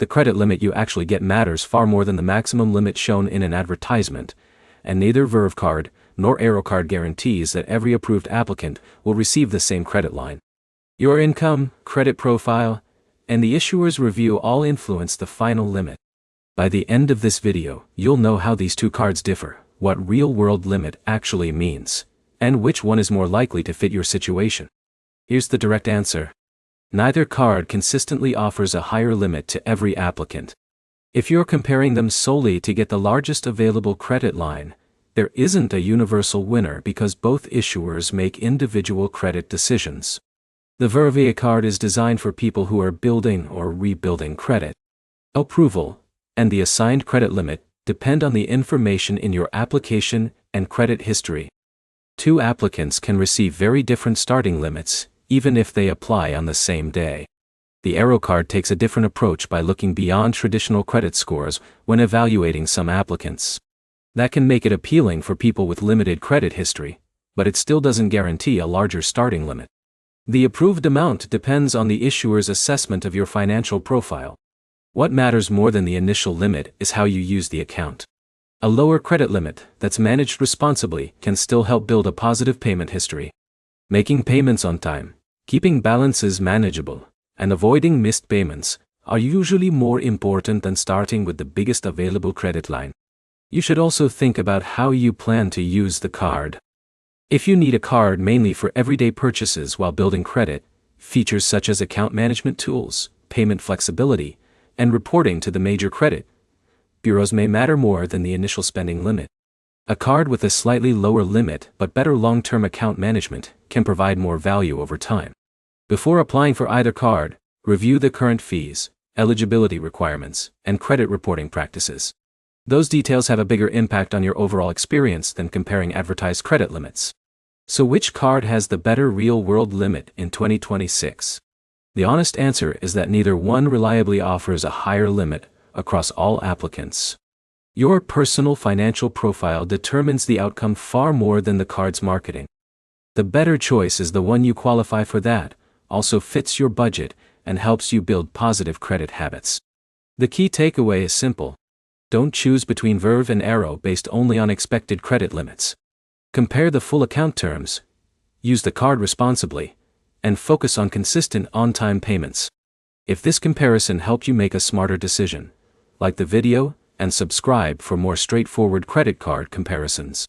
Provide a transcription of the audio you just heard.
The credit limit you actually get matters far more than the maximum limit shown in an advertisement, and neither Verve card nor Arro card guarantees that every approved applicant will receive the same credit line. Your income, credit profile, and the issuer's review all influence the final limit. By the end of this video, you'll know how these two cards differ, what real-world limit actually means, and which one is more likely to fit your situation. Here's the direct answer. Neither card consistently offers a higher limit to every applicant. If you're comparing them solely to get the largest available credit line, there isn't a universal winner because both issuers make individual credit decisions. The Verve card is designed for people who are building or rebuilding credit. Approval and the assigned credit limit depend on the information in your application and credit history. Two applicants can receive very different starting limits, even if they apply on the same day. The Arro card takes a different approach by looking beyond traditional credit scores when evaluating some applicants. That can make it appealing for people with limited credit history, but it still doesn't guarantee a larger starting limit. The approved amount depends on the issuer's assessment of your financial profile. What matters more than the initial limit is how you use the account. A lower credit limit that's managed responsibly can still help build a positive payment history. Making payments on time, keeping balances manageable, and avoiding missed payments are usually more important than starting with the biggest available credit line. You should also think about how you plan to use the card. If you need a card mainly for everyday purchases while building credit, features such as account management tools, payment flexibility, and reporting to the major credit bureaus may matter more than the initial spending limit. A card with a slightly lower limit but better long-term account management can provide more value over time. Before applying for either card, review the current fees, eligibility requirements, and credit reporting practices. Those details have a bigger impact on your overall experience than comparing advertised credit limits. So which card has the better real-world limit in 2026? The honest answer is that neither one reliably offers a higher limit across all applicants. Your personal financial profile determines the outcome far more than the card's marketing. The better choice is the one you qualify for that, also fits your budget, and helps you build positive credit habits. The key takeaway is simple. Don't choose between Verve and Arro based only on expected credit limits. Compare the full account terms, use the card responsibly, and focus on consistent on-time payments. If this comparison helped you make a smarter decision, like the video and subscribe for more straightforward credit card comparisons.